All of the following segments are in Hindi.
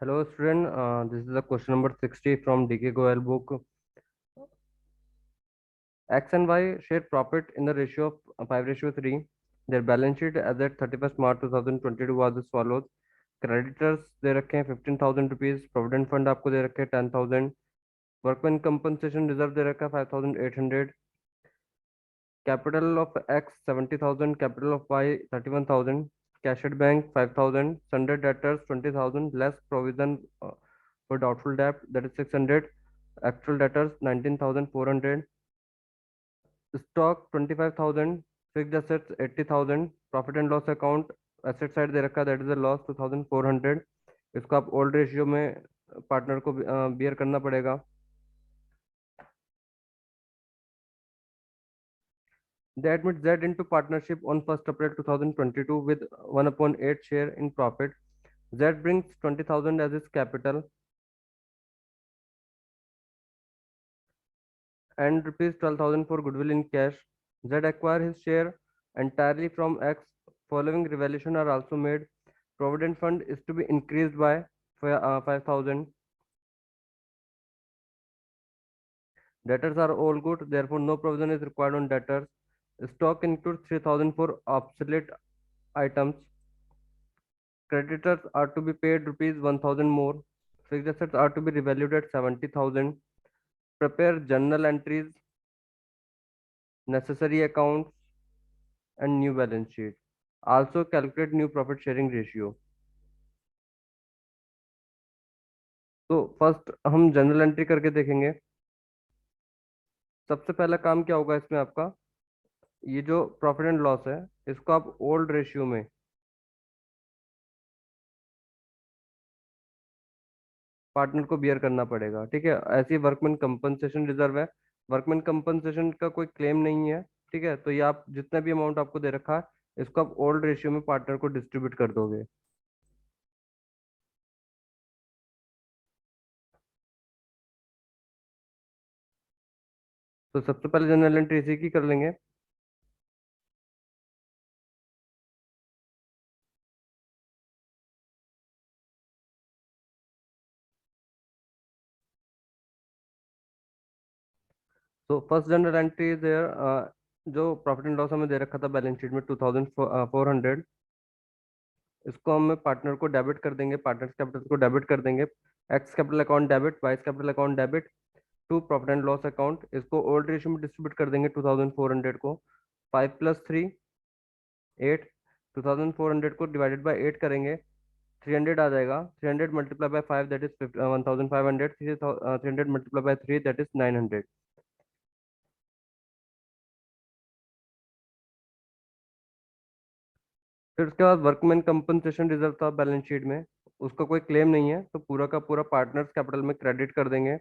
Hello student, this is the question number 60 from DK Goel book. X and Y share profit in the ratio of 5:3. Their balance sheet as at 31st March 2022 was as follows. Creditors दे रखे हैं 15,000 रुपीज, प्रोविडेंट फंड आपको दे रखे हैं 10,000, वर्कमैन कंपनसेशन रिजर्व दे रखा है 5,800, capital of X 70,000, capital of Y 31,000, cash at bank 5,000, Sunday debtors 20,000, less provision for doubtful debt that is 600, actual debtors 19,400, stock 25,000, fixed assets 80,000, profit and loss account asset side दे रखा है दैट इज अ लॉस 2,400। इसको आप ओल्ड रेशियो में पार्टनर को बियर करना पड़ेगा। They admit Z into partnership on 1st April 2022 with 1/8 share in profit. Z brings 20,000 as his capital and rupees 12,000 for goodwill in cash. Z acquire his share entirely from X. Following revaluation are also made. Provident fund is to be increased by 5,000. Debtors are all good, therefore no provision is required on debtors. Stock includes 3,000 for obsolete items. Creditors are to be paid rupees 1,000 more. Fixed assets are to be revalued at 70,000. Prepare journal entries, necessary accounts, and new balance sheet. Also calculate new profit sharing ratio. तो फर्स्ट हम जनरल एंट्री करके देखेंगे। सबसे पहला काम क्या होगा इसमें आपका, ये जो प्रॉफिट एंड लॉस है इसको आप ओल्ड रेशियो में पार्टनर को बियर करना पड़ेगा। ठीक है, ऐसी वर्कमैन कंपनसेशन रिजर्व है, वर्कमैन कंपनसेशन का कोई क्लेम नहीं है। ठीक है, तो ये आप जितना भी अमाउंट आपको दे रखा है इसको आप ओल्ड रेशियो में पार्टनर को डिस्ट्रीब्यूट कर दोगे। तो सबसे पहले जनरल एंट्री इसी की कर लेंगे। तो फर्स्ट जनरल एंट्री इज जो प्रॉफिट एंड लॉस हमें दे रखा था बैलेंस शीट में 2,400, इसको हम पार्टनर को डेबिट कर देंगे, पार्टनर कैपिटल को डेबिट कर देंगे। X capital account debit, Y capital account debit to profit and loss account. इसको ओल्ड रेशियो में डिस्ट्रीब्यूट कर देंगे 2,400 को। 5 + 3 8, 2,400 को डिवाइडेड बाई 8 करेंगे, 300 आ जाएगा। 300 multiply by 5 that is 1,500, 300 multiply by 3 that is 900। फिर उसके बाद वर्कमैन कंपनसेशन रिजर्व था बैलेंस शीट में, उसका कोई क्लेम नहीं है तो पूरा का पूरा पार्टनर्स कैपिटल में क्रेडिट कर देंगे।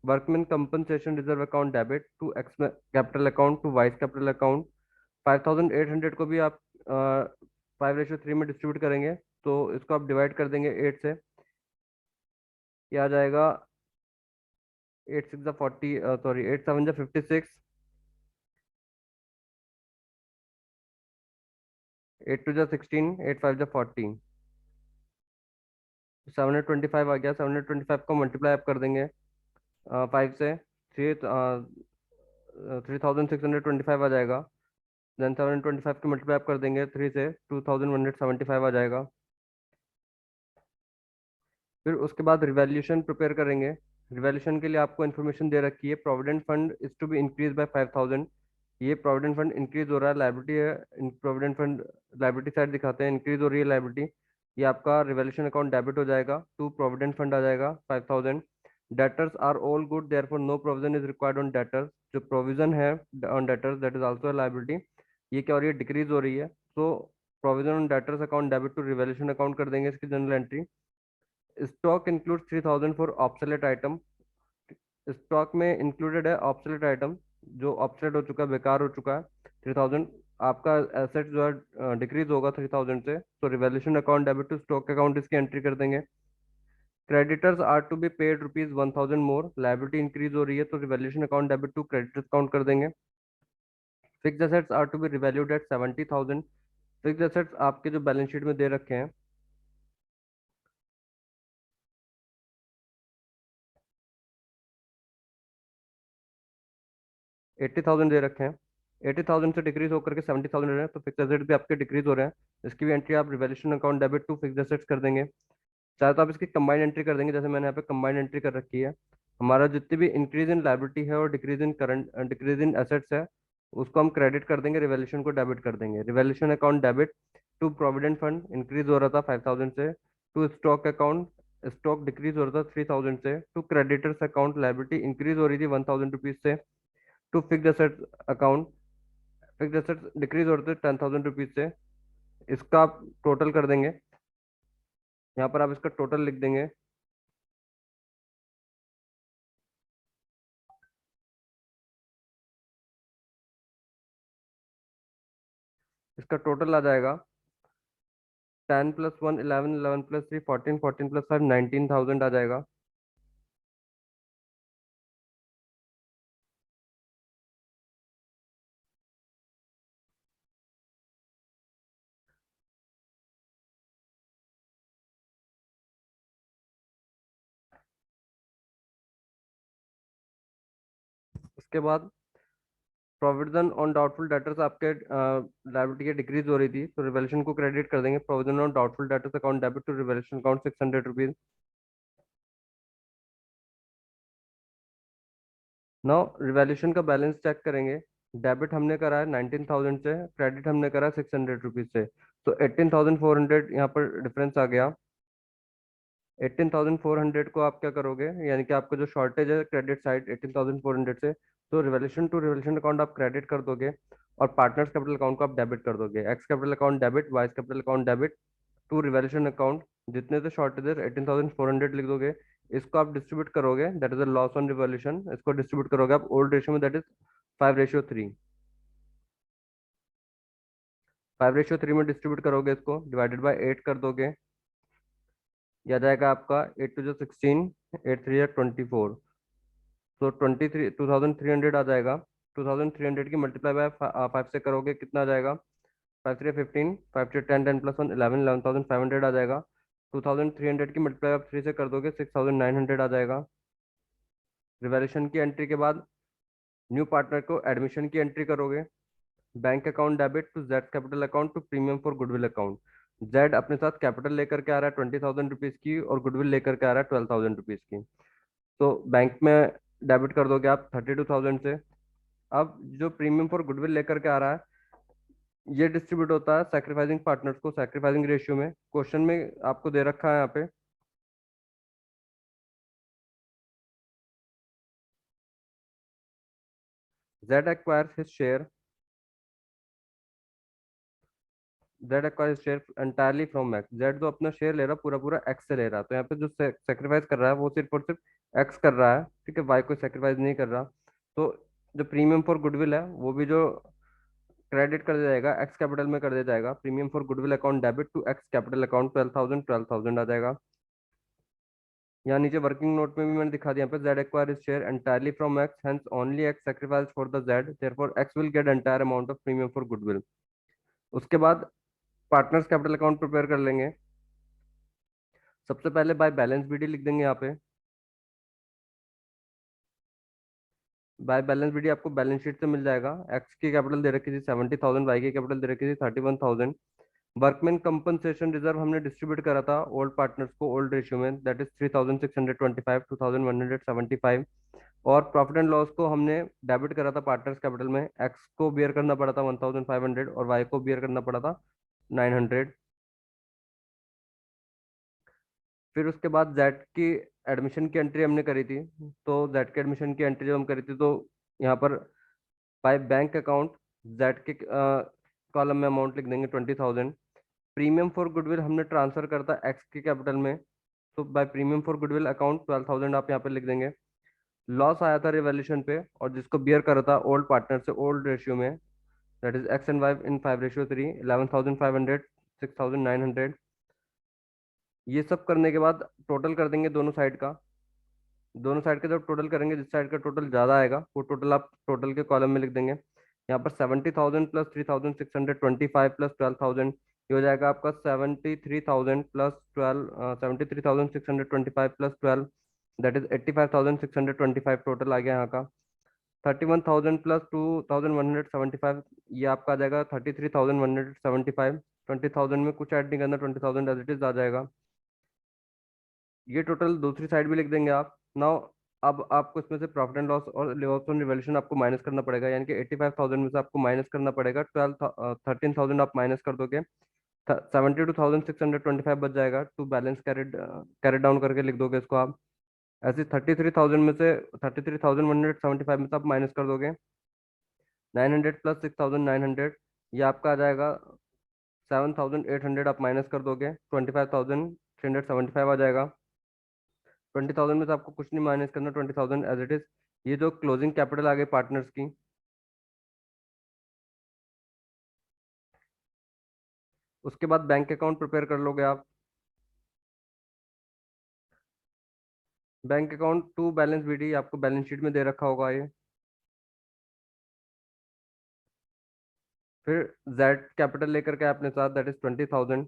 Workman compensation reserve account debit to X capital account to Y's capital account. 5,800 को भी आप 5:3 में डिस्ट्रीब्यूट करेंगे, तो इसको आप डिवाइड कर देंगे 8 से। ये आ जाएगा 8 6 40, सॉरी 8 7 56, 8 2 16, 8 5 40, 725 आ गया। 725 को मल्टीप्लाई आप कर देंगे 5 से, 3,625 आ जाएगा। देन 725 को मल्टीप्लाई आप कर देंगे 3 से, 2,175 आ जाएगा। फिर उसके बाद रिवैल्यूएशन प्रिपेयर करेंगे। रिवैल्यूएशन के लिए आपको इन्फॉर्मेशन दे रखी है, provident fund is to be increase by 5,000। ये प्रोविडेंट फंड इंक्रीज हो रहा है, लाइबिलिटी है, प्रोविडेंट फंड लाइबिलिटी साइड दिखाते हैं, इंक्रीज हो रही है लाइबिलिटी। ये आपका रिवैल्यूएशन अकाउंट डेबिट हो जाएगा, टू प्रोविडेंट फंड आ जाएगा 5,000। Debtors are all good, therefore no provision is required on debtors. जो प्रोविजन है on debtors that is also liability, ये क्या हो रही है, डिक्रीज हो रही है। तो provision on debtors account debit to revaluation account कर देंगे इसकी journal entry. Stock include 3,000 for obsolete item. Stock में इंक्लूडेड है ऑब्सोलेट आइटम, जो ऑब्सोलेट हो चुका है, बेकार हो चुका है। 3,000 आपका एसेट जो है डिक्रीज होगा 3,000 से, तो revaluation account debit to stock account इसकी एंट्री कर देंगे। Creditors are to be paid rupees 1,000 more, liability increase हो रही है तो revaluation account debit to creditors account कर देंगे। Fix assets are to be revalued at 70,000। Fix assets आपके जो बैलेंस शीट में दे रखे हैं 80,000 दे रखे हैं, 80,000 से डिक्रीज होकर के 70,000 रहे हैं, तो फिक्स एसेट भी आपके डिक्रीज हो रहे हैं। इसकी भी एंट्री आप revaluation account debit to fix assets कर देंगे। चाहे तो आप इसकी कंबाइंड एंट्री कर देंगे, जैसे मैंने यहाँ पे कंबाइंड एंट्री कर रखी है। हमारा जितनी भी इंक्रीज इन लायबिलिटी है और decrease in current decrease in assets है, उसको हम क्रेडिट कर देंगे, रिवैल्यूएशन को डेबिट कर देंगे। Revaluation account debit to provident fund increase हो रहा था 5,000 से, to stock account stock decrease हो रहा था 3,000 से, to creditors account liability increase हो रही थी 1,000 रुपीज से, to fix assets account fix assets decrease हो रहे थे 10,000 रुपीज से। इसका आप टोटल कर देंगे, यहाँ पर आप इसका टोटल लिख देंगे। इसका टोटल आ जाएगा 10 + 1 11, 11 + 3 14, 14 + 5 19,000 आ जाएगा। उसके बाद प्रोविजन ऑन डाउटफुल डेटर्स आपके लायबिलिटी की डिक्रीज हो रही थी, तो रिवैल्यूएशन को क्रेडिट कर देंगे। Provision on doubtful debtors account debit to revaluation account 600 rupees. Now revaluation का बैलेंस चेक करेंगे। डेबिट हमने करा है 19,000 से, क्रेडिट हमने करा 600 रुपीज से, तो 18,400 यहाँ पर डिफरेंस आ गया। 18,400 को आप क्या करोगे, यानी कि आपका जो शॉर्टेज है क्रेडिट साइड 18,400 से, तो रिवैल्यूएशन टू रिवैल्यूएशन अकाउंट आप क्रेडिट कर दोगे और पार्टनर्स कैपिटल अकाउंट को आप डेबिट कर दोगे। X capital account debit, Y capital account debit to revaluation account, जितने से शॉर्टेज है 18,400 लिख दोगे। इसको आप डिस्ट्रीब्यूट करोगे, that is a loss on revolution. इसको डिस्ट्रीब्यूट करोगे आप ओल्ड रेशियो में, दैट इज 5:3। 5:3 में डिस्ट्रीब्यूट करोगे, इसको डिवाइडेड बाय 8 कर दोगे। यह आ जाएगा आपका 8 × 2 = 16, 8 × 3 = 24, तो 2,300 आ जाएगा। 2,300 की मल्टीप्लाई बाय 5 से करोगे, कितना आ जाएगा? 5 × 3 = 15, 5 × 10, 10 + 1 11, 11,500 आ जाएगा। 2,300 की मल्टीप्लाई आप 3 से कर दोगे, 6,900 आ जाएगा। रिवैल्यूएशन की एंट्री के बाद न्यू पार्टनर को एडमिशन की एंट्री करोगे। Bank account debit to Z capital account to premium for goodwill account. Z अपने साथ कैपिटल लेकर के आ रहा है 20,000 रुपीज की, और गुडविल लेकर के आ रहा है 12,000 रुपीज की, तो बैंक में डेबिट कर दोगे आप 32,000 से। अब जो प्रीमियम फॉर गुडविल लेकर के आ रहा है, ये डिस्ट्रीब्यूट होता है सैक्रिफाइसिंग पार्टनर्स को सैक्रिफाइसिंग रेशियो में। क्वेश्चन में आपको दे रखा है यहाँ पे, Z acquires his share Z acquires share entirely from X. Z जो अपना शेयर ले रहा है पूरा पूरा एक्स से ले रहा है, तो यहाँ पे जो सेक्रीफाइस कर रहा है वो सिर्फ और सिर्फ एक्स कर रहा है, ठीक है, वाई को सेक्रीफाइस नहीं कर रहा। तो जो प्रीमियम फॉर गुडविल है वो भी जो क्रेडिट कर दिया जाएगा, एक्स कैपिटल में कर दिया जाएगा। Premium for goodwill account debit to X capital account 12,000, 12,000 आ जाएगा। यहाँ नीचे वर्किंग नोट में भी मैंने दिखा दिया, यहाँ पे Z acquire share entirely from x, hence only x sacrifice for the Z, therefore x will gate entire amount of premium for goodwill. उसके बाद पार्टनर्स कैपिटल अकाउंट प्रिपेयर कर लेंगे। सबसे पहले बाय बैलेंस बीडी लिख देंगे यहाँ पे। बाय बैलेंस बीडी आपको बैलेंस शीट से मिल जाएगा। एक्स की कैपिटल दे रखी थी 70,000, वाई की कैपिटल दे रखी थी 31,000। वर्कमैन कंपनसेशन रिजर्व हमने डिस्ट्रीब्यूट करा था ओल्ड पार्टनर्स को ओल्ड रेशियो में, दैट इज 3,625, 2,175। और प्रॉफिट एंड लॉस को हमने डेबिट करा था पार्टनर्स कैपिटल में। एक्स को बियर करना पड़ा था 1,500 और वाई को बियर करना पड़ा था 900। फिर उसके बाद जेड की एडमिशन की एंट्री हमने करी थी, तो जेड की एडमिशन की एंट्री जब हम करी थी, तो यहाँ पर बाय बैंक अकाउंट जेड के कॉलम में अमाउंट लिख देंगे 20,000। प्रीमियम फॉर गुडविल हमने ट्रांसफर करता एक्स के कैपिटल में, तो by premium for goodwill account 12,000 आप यहाँ पे लिख देंगे। लॉस आया था रिवैल्यूएशन पे, और जिसको बियर करा था ओल्ड पार्टनर से ओल्ड रेशियो में, that is X and Y in 5:3, 11,500, 6,900। ये सब करने के बाद टोटल कर देंगे दोनों साइड का। दोनों साइड का जब टोटल करेंगे, जिस साइड का टोटल ज्यादा आएगा वो टोटल आप टोटल के कॉलम में लिख देंगे। यहाँ पर 70,000 + 3,625 + 12,000, ये हो जाएगा आपका 73,000 + 12, 73,625 + 12, दैट इज 85,625 टोटल आ गया यहाँ का। 31,000 प्लस 2,175, ये आपका आ जाएगा 33,175। 20,000 में कुछ ऐड नहीं करना, 20,000 एज इट इज आ जाएगा। ये टोटल दूसरी साइड भी लिख देंगे आप नाउ। अब आपको इसमें से प्रॉफिट एंड लॉस और लॉस ऑन रिवैल्यूएशन आपको माइनस करना पड़ेगा, यानी कि 85,000 में से आपको माइनस करना पड़ेगा 13,000 आप माइनस कर दोगे, 72,625 बच जाएगा। टू बैलेंस कैरिड डाउन करके लिख दोगे इसको आप। ऐसे 33,000 में से 33,175 में से आप माइनस कर दोगे 900 प्लस 6,900, ये आपका आ जाएगा 7,800, आप माइनस कर दोगे 25,375 आ जाएगा। 20,000 में से आपको कुछ नहीं माइनस करना, 20,000 एज इट इज। ये जो क्लोजिंग कैपिटल आ गई पार्टनर्स की, उसके बाद बैंक अकाउंट प्रिपेयर कर लोगे आप। Bank account to balance BD आपको बैलेंस शीट में दे रखा होगा ये। फिर जेड कैपिटल लेकर के आया अपने साथ, that is 20,000।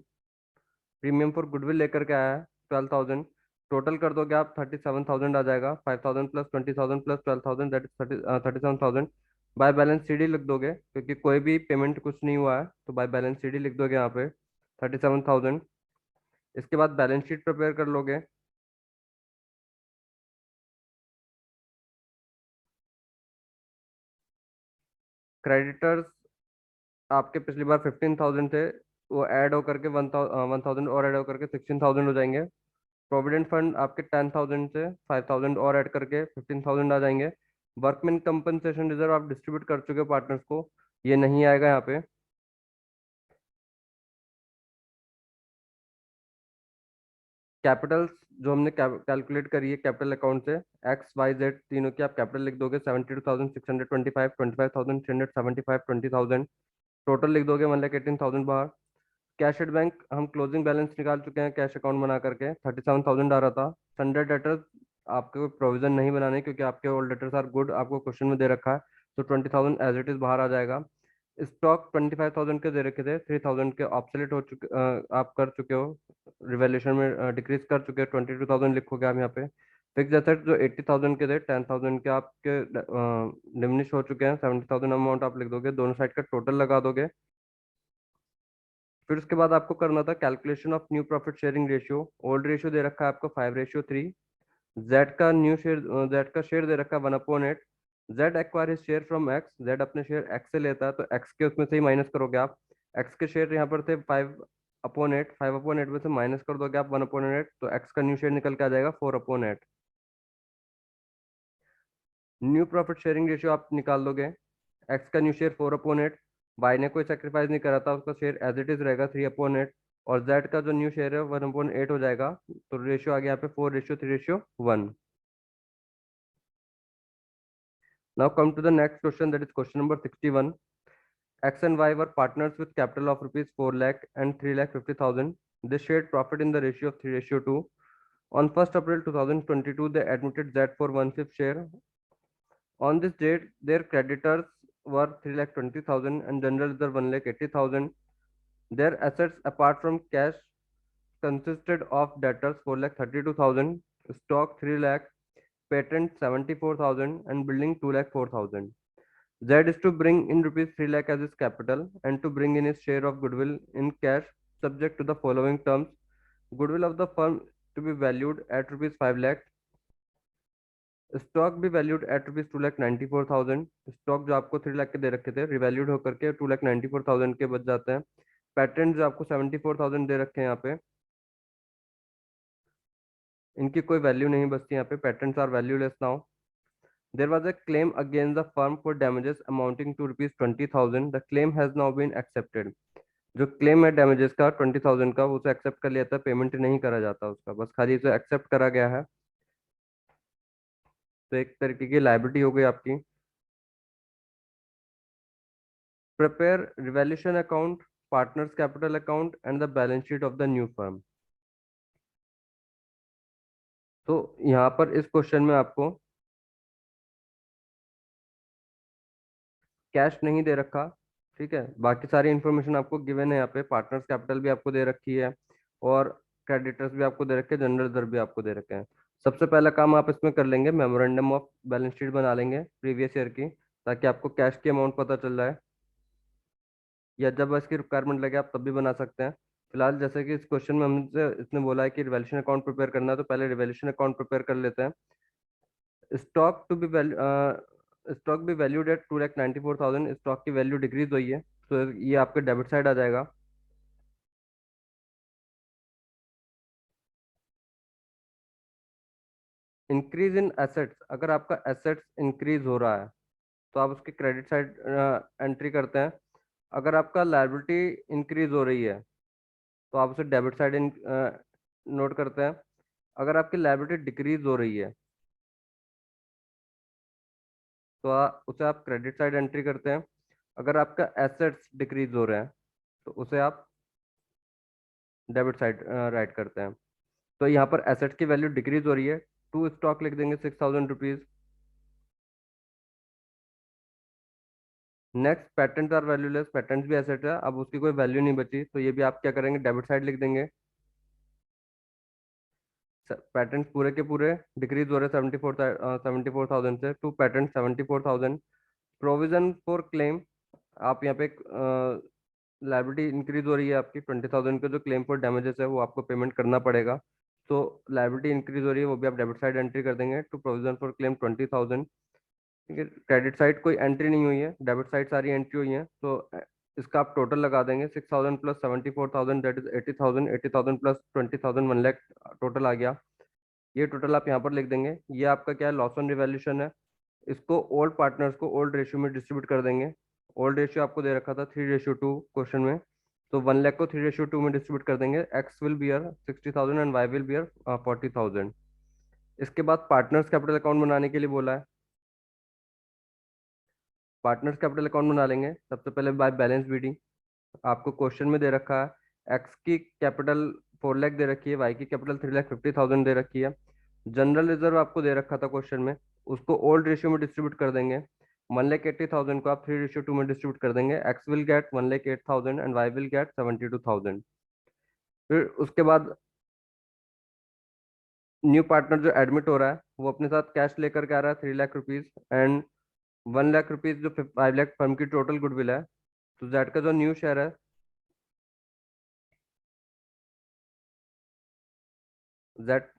Premium for goodwill लेकर के आया है 12,000। टोटल कर दोगे आप 37,000 आ जाएगा। 5,000 plus 20,000 plus 12,000 that is 37,000। By balance CD लिख दोगे, क्योंकि कोई भी पेमेंट कुछ नहीं हुआ है, तो बाय बैलेंस सीडी लिख दोगे यहाँ पे 37,000। इसके बाद बैलेंस शीट प्रिपेयर कर लोगे। क्रेडिटर्स आपके पिछली बार 15,000 थे, वो ऐड होकर के 1,000 और ऐड होकर के 16,000 हो जाएंगे। प्रोविडेंट फंड आपके 10,000 से 5,000 और ऐड करके 15,000 आ जाएंगे। वर्कमैन कंपनसेशन रिजर्व आप डिस्ट्रीब्यूट कर चुके हो पार्टनर्स को, ये नहीं आएगा यहाँ पे। कैपिटल्स जो हमने कैलकुलेट करी है कैपिटल अकाउंट से, एक्स वाई जेड तीनों की आप कैपिटल लिख दोगे 72,625, 25,375, 20,000। टोटल लिख दोगे 1,18,000 बाहर। कैश एट बैंक हम क्लोजिंग बैलेंस निकाल चुके हैं कैश अकाउंट बना करके, 37,000 आ रहा था। सनडे डेटर्स आपके कोई प्रोविजन नहीं बनाने, क्योंकि आपके ऑल डेटर्स आर गुड, आपको क्वेश्चन में दे रखा है, तो 20,000 एज इट इज बाहर आ जाएगा। स्टॉक 25,000 के दे रखे थे, 3,000 के ऑब्सोलेट हो चुके, आप कर चुके हो, रिवैल्यूएशन में डिक्रीज कर चुके हो, 22,000 लिखोगे आप यहाँ पे। फिक्स एसेट जो 80,000 के थे, 10,000 के आपके डिमिनिश हो चुके हैं, 70,000 अमाउंट आप लिख दोगे, दोनों साइड का टोटल लगा दोगे। फिर उसके बाद आपको करना था calculation of new profit sharing ratio. Old ratio दे रखा है आपको 5:3। जेड का न्यू शेयर, जेड का शेयर दे रखा है 1/8। Z acquire share from X, Z अपने शेयर एक्स से लेता है, तो एक्स के उसमें से ही माइनस करोगे आप। एक्स के शेयर यहाँ पर थे 5/8, 5/8 में से माइनस कर दोगे आप 1/8, तो एक्स का न्यू शेयर निकल के आ जाएगा 4/8। न्यू प्रॉफिट शेयरिंग रेशियो आप निकाल दोगे। एक्स का न्यू शेयर 4/8, बाय ने कोई सेक्रीफाइस नहीं करा था, उसका शेयर एज इट इज रहेगा 3/8। और जेड का जो न्यू शेयर है 1/8 हो जाएगा, तो रेशियो आ गया यहाँ पे 4:3:1। Now come to the next question, that is question number 61। X and Y were partners with capital of rupees 4 lakh and 3,50,000. They shared profit in the ratio of 3:2. On 1st April 2022, they admitted Z for 1/5 share. On this date, their creditors were 3,20,000 and general reserve 1,80,000. Their assets apart from cash consisted of debtors 4,32,000, stock 3 lakh, patent 74,000 and building 2,04,000. Z is to bring in rupees 3 lakh as his capital and to bring in his share of goodwill in cash subject to the following terms. Goodwill of the firm to be valued at rupees 5 lakh. Stock भी वैल्यूड एट रुपीज 2,94,000। स्टॉक जो आपको 3 लाख के दे रखे थे, रिवैल्यूड होकर के 2,94,000 के बच जाते हैं। पैटेंट जो आपको 74,000 दे रखे हैं यहाँ पे, इनकी कोई वैल्यू नहीं बचती यहाँ पे, patents are valueless now. There was a claim against the firm for damages amounting to rupees 20,000। The claim has now been accepted. जो क्लेम है डैमेजेस का 20,000 का, वो उसे एक्सेप्ट कर लिया था, पेमेंट नहीं करा जाता उसका, बस खाली उसे एक्सेप्ट करा गया है। तो एक तरीके की लाइबिलिटी हो गई आपकी। Prepare revaluation account, partners capital account and the balance sheet of the new firm. तो यहाँ पर इस क्वेश्चन में आपको कैश नहीं दे रखा, ठीक है, बाकी सारी इन्फॉर्मेशन आपको गिवन है यहाँ पे। पार्टनर्स कैपिटल भी आपको दे रखी है और क्रेडिटर्स भी आपको दे रखे हैं, जनरल रिजर्व भी आपको दे रखे हैं। सबसे पहला काम आप इसमें कर लेंगे, मेमोरेंडम ऑफ बैलेंस शीट बना लेंगे प्रीवियस ईयर की, ताकि आपको कैश की अमाउंट पता चल जाए, या जब इसकी रिक्वायरमेंट लगे आप तब भी बना सकते हैं। फिलहाल जैसे कि इस क्वेश्चन में हमसे इसने बोला है कि रिवैल्यूएशन अकाउंट प्रिपेयर करना है, तो पहले रिवैल्यूएशन अकाउंट प्रिपेयर कर लेते हैं। स्टॉक टू बी स्टॉक भी वैल्यूड एट 2,94,000, स्टॉक की वैल्यू डिक्रीज हुई है, तो ये आपके डेबिट साइड आ जाएगा। इंक्रीज इन एसेट्स, अगर आपका एसेट्स इंक्रीज हो रहा है तो आप उसकी क्रेडिट साइड एंट्री करते हैं। अगर आपका लायबिलिटी इंक्रीज हो रही है तो आप उसे डेबिट साइड नोट करते हैं। अगर आपकी लायबिलिटी डिक्रीज हो रही है तो उसे आप क्रेडिट साइड एंट्री करते हैं। अगर आपका एसेट्स डिक्रीज हो रहे हैं तो उसे आप डेबिट साइड राइट करते हैं। तो यहाँ पर एसेट की वैल्यू डिक्रीज हो रही है, टू स्टॉक लिख देंगे 6,000 rupees. Next patent are valueless, patent भी एसेट है, अब उसकी कोई वैल्यू नहीं बची, तो ये भी आप क्या करेंगे, डेबिट साइड लिख देंगे। पेटेंट पूरे के पूरे डिक्रीज हो रहे 74,000 से, to patent 74,000। Provision for claim, आप यहाँ पे लाइबिलिटी इंक्रीज हो रही है आपकी 20,000 के, जो क्लेम फॉर डैमेजेस है वो आपको पेमेंट करना पड़ेगा, तो लाइबिलिटी इंक्रीज हो रही है, वो भी आप डेबिट साइड एंट्री कर देंगे, टू प्रोविजन फॉर क्लेम 20,000। ठीक है, क्रेडिट साइड कोई एंट्री नहीं हुई है, डेबिट साइड सारी एंट्री हुई है, तो इसका आप टोटल लगा देंगे 6,000 plus 74,000, that is 80,000, 80,000 plus 20,000, 1 lakh total आ गया। ये टोटल आप यहाँ पर लिख देंगे। ये आपका क्या है, लॉस ऑन रिवैल्यूएशन है। इसको ओल्ड पार्टनर्स को ओल्ड रेशियो में डिस्ट्रीब्यूट कर देंगे। ओल्ड रेशियो आपको दे रखा था 3:2 क्वेश्चन में, तो 1 लाख को 3:2 में डिस्ट्रीब्यूट कर देंगे। X will bear 60,000 and Y will bear 40,000। इसके बाद पार्टनर्स कैपिटल अकाउंट बनाने के लिए बोला है। पार्टनर्स कैपिटल अकाउंट बना लेंगे सबसे पहले बाय बैलेंस बीडी। आपको क्वेश्चन में दे रखा है एक्स की कैपिटल 4 लाख दे रखी है, वाई की कैपिटल 3,50,000 दे रखी है। जनरल रिजर्व आपको दे रखा था क्वेश्चन में, उसको ओल्ड रेशियो में डिस्ट्रीब्यूट कर देंगे। 1,80,000 को आप 3:2 में डिस्ट्रीब्यूट कर देंगे। X will get 1,08,000 and Y will get 72,000। फिर उसके बाद न्यू पार्टनर जो एडमिट हो रहा है वो अपने साथ कैश लेकर के आ रहा है 3 lakh rupees, and 1 lakh rupees जो 5 लाख फर्म की टोटल गुडविल है। तो जेड का जो न्यू शेयर है, जेड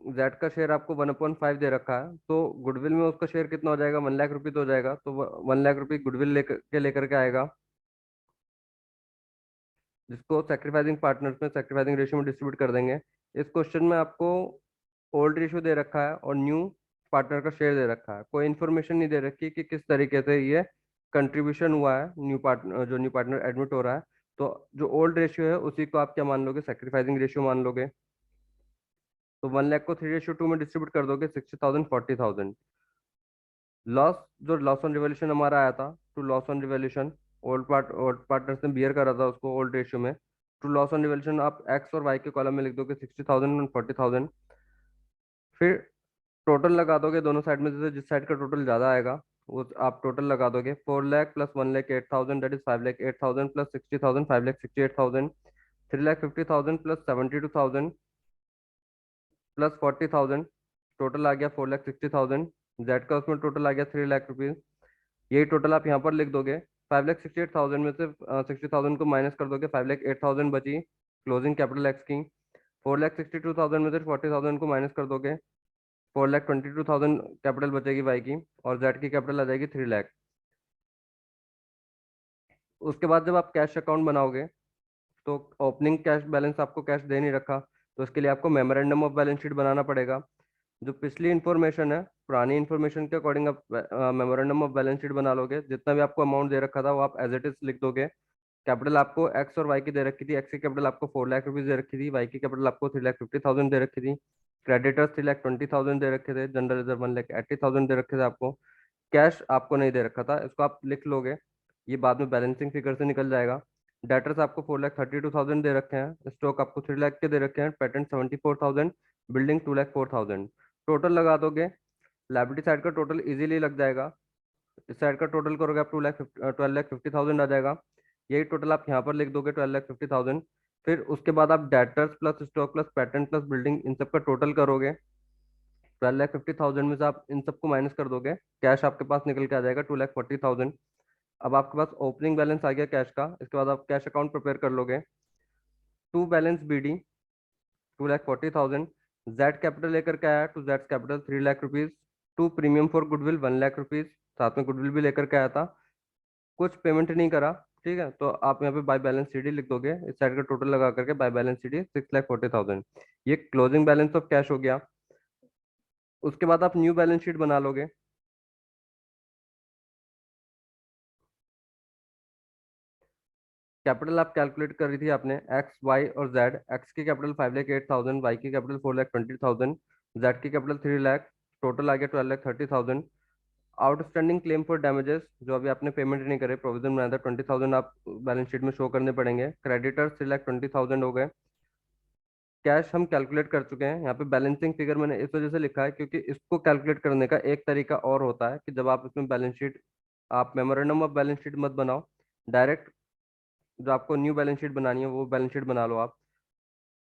जेड का शेयर आपको 1/5 दे रखा है, तो गुडविल में उसका शेयर कितना हो जाएगा, 1 लाख रुपीज हो जाएगा, तो 1 लाख रुपीज गुडविल लेकर के आएगा, जिसको सेक्रीफाइसिंग पार्टनर्स में सेक्रीफाइसिंग रेशियो में डिस्ट्रीब्यूट कर देंगे। इस क्वेश्चन में आपको ओल्ड रेशियो दे रखा है और न्यू पार्टनर का शेयर दे रखा है, कोई इन्फॉर्मेशन नहीं दे रखी कि किस तरीके से ये कंट्रीब्यूशन हुआ है न्यू पार्टनर, जो न्यू पार्टनर एडमिट हो रहा है। तो जो ओल्ड रेशियो है उसी को आप क्या मान लोगे, सेक्रीफाइसिंग रेशियो मान लोगे। तो 1 लाख को 3:2 में डिस्ट्रीब्यूट कर दोगे, 60,000, 40,000। लॉस, जो लॉस ऑन रिवॉल्यूशन हमारा आया था, to loss on revolution, old partners ने बियर करा था उसको ओल्ड रेशियो में। टू लॉस ऑन रिवॉल्यूशन आप एक्स और वाई के कॉलम में लिख दोगे 60,000 और 40,000। फिर टोटल लगा दोगे दोनों साइड में से, जिस साइड का टोटल ज्यादा आएगा वो आप टोटल लगा दोगे। 4 lakh plus 1,08,000, that is 5,08,000 plus 60,000, 5,68,000। 3,50,000 plus 72,000 plus 40,000, total आ गया 4,60,000। जेड का उसमें टोटल आ गया 3 लाख रुपीज। यही टोटल आप यहाँ पर लिख दोगे। 5,68,000 में से 60,000 को माइनस कर दोगे, 5,08,000 बची क्लोजिंग कैपिटल एक्स की। 4,62,000 में से 40,000 को माइनस कर दोगे, 4,22,000 कैपिटल बचेगी वाई की, और जेड की कैपिटल आ जाएगी 3 लाख। उसके बाद जब आप कैश अकाउंट बनाओगे तो ओपनिंग कैश बैलेंस आपको कैश दे नहीं रखा, तो उसके लिए आपको मेमोरेंडम ऑफ बैलेंस शीट बनाना पड़ेगा। जो पिछली इन्फॉर्मेशन है, पुरानी इन्फॉर्मेशन के अकॉर्डिंग आप मेमोरेंडम ऑफ बैलेंस शीट बना लोगे। जितना भी आपको अमाउंट दे रखा था वो आप एज इट इज लिख दोगे। कैपिटल आपको एक्स और वाई की दे रखी थी, एक्स की कैपिटल आपको 4 लाख रुपीज दे रखी थी, वाई की कैपिटल आपको 3,50,000 दे रखी थी। क्रेडिटर्स 3,20,000 दे रखे थे, जनरल रिजर्व 1,80,000 दे रखे थे आपको। कैश आपको नहीं दे रखा था, इसको आप लिख लोगे, ये बाद में बैलेंसिंग फिगर से निकल जाएगा। डेटर्स आपको 4,32,000 दे रखे हैं, स्टॉक आपको 3 लाख के दे रखे हैं, पेटेंट 74,000, बिल्डिंग 2,04,000। टोटल लगा दोगे, लाइबिलिटी साइड का टोटल इजीली लग जाएगा। इस साइड का टोटल करोगे आप 12,50,000 आ जाएगा। यही टोटल आप यहाँ पर लिख दोगे 12,50,000। फिर उसके बाद आप debtors plus stock plus pattern plus building in सब का टोटल करोगे। 12,50,000 में से आप इन सबको माइनस कर दोगे, कैश आपके पास निकल के आ जाएगा 2,40,000। अब आपके पास ओपनिंग बैलेंस आ गया कैश का। इसके बाद आप कैश अकाउंट प्रिपेयर कर लोगे। To balance BD 2,40,000। Z capital लेकर के आया, to Z capital 3 lakh rupees. To premium for goodwill 1 lakh rupees, साथ में गुडविल भी लेकर के आया था, कुछ पेमेंट नहीं करा। ठीक है, तो आप यहाँ पे बाय बैलेंस सीडी लिख दोगे, इस साइड का टोटल लगा करके बाय बैलेंस सीडी 6,40,000। ये क्लोजिंग बैलेंस ऑफ कैश हो गया। उसके बाद आप न्यू बैलेंस शीट बना लोगे। कैपिटल आप कैलकुलेट करी थी आपने, एक्स वाई और जेड। एक्स की कैपिटल 5,08,000, वाई की कैपिटल 4,20,000, जेड की कैपिटल 3 लाख। टोटल आ गया 12,30,000। आउटस्टैंडिंग क्लेम फॉर डैमेजेस जो अभी आपने पेमेंट नहीं करे, प्रोविजन बनाया था 20,000, आप बैलेंस शीट में शो करने पड़ेंगे। क्रेडिटर 3,20,000 हो गए। कैश हम कैलकुलेट कर चुके हैं। यहाँ पे बैलेंसिंग फिगर मैंने इस वजह से लिखा है क्योंकि इसको कैलकुलेट करने का एक तरीका और होता है कि जब आप इसमें बैलेंस शीट, आप मेमोरेंडम ऑफ बैलेंस शीट मत बनाओ, डायरेक्ट जो आपको न्यू बैलेंस शीट बनानी है वो बैलेंस शीट बना लो आप।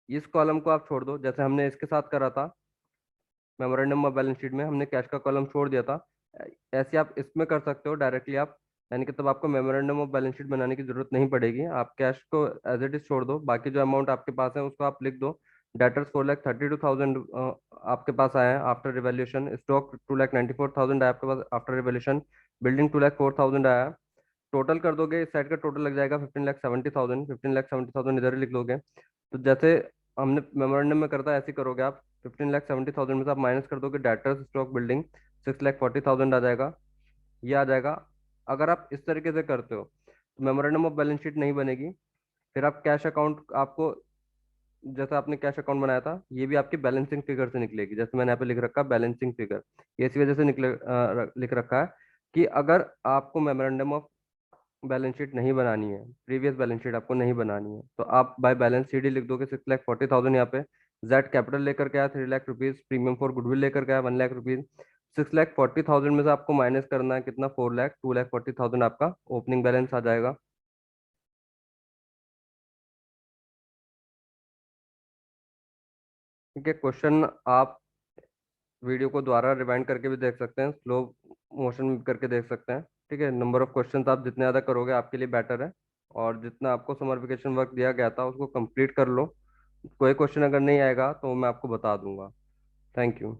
इस कॉलम को आप छोड़ दो, जैसे हमने इसके साथ करा था। मेमोरेंडम ऑफ बैलेंस शीट में हमने कैश का कॉलम छोड़ दिया था, ऐसे आप इसमें कर सकते हो डायरेक्टली आप। यानी कि तब आपको मेमोरेंडम ऑफ बैलेंस शीट बनाने की जरूरत नहीं पड़ेगी, आप कैश को एज इट इज छोड़ दो, बाकी जो अमाउंट आपके पास है उसको आप लिख दो। डेटर्स 4,32,000 आपके पास आए हैं आफ्टर रिवैल्यूएशन। स्टॉक 2,94,000 आया आपके पास आफ्टर रिवैल्यूएशन। बिल्डिंग 2,04,000 आया। टोटल कर दोगे, इस साइड का टोटल लग जाएगा 15,70,000। 15,70,000 इधर ही लिख दोगे। तो जैसे हमने मेमोरेंडम में करता है ऐसे ही करोगे आप। 15,70,000 में से आप माइनस कर दोगे डेटर्स स्टॉक बिल्डिंग, 6,40,000 आ जाएगा। ये आ जाएगा। अगर आप इस तरीके से करते हो तो मेमोरेंडम ऑफ बैलेंस शीट नहीं बनेगी। फिर आप कैश अकाउंट, आपको जैसा आपने कैश अकाउंट बनाया था ये भी आपकी बैलेंसिंग फिगर से निकलेगी, जैसे मैंने यहाँ पे लिख रखा है बैलेंसिंग फिगर। ये इसी वजह से लिख रखा है कि अगर आपको मेमोरेंडम ऑफ बैलेंस शीट नहीं बनानी है, प्रीवियस बैलेंस शीट आपको नहीं बनानी है, तो आप बाय बैलेंस शीट ही लिख दोगे। 6,40,000 यहाँ पे। जेड कैपिटल लेकर के आया 3 lakh rupees, premium for goodwill लेकर के आया 1 लाख रुपीज। 6,40,000 में से आपको माइनस करना है कितना, 4 लाख। 2,40,000 आपका ओपनिंग बैलेंस आ जाएगा। ठीक है, क्वेश्चन आप वीडियो को दोबारा रिवाइंड करके भी देख सकते हैं, स्लो मोशन में करके देख सकते हैं। ठीक है, नंबर ऑफ क्वेश्चंस आप जितने ज़्यादा करोगे आपके लिए बेटर है। और जितना आपको समर्फिकेशन वर्क दिया गया था उसको कंप्लीट कर लो। कोई क्वेश्चन अगर नहीं आएगा तो मैं आपको बता दूंगा। Thank you.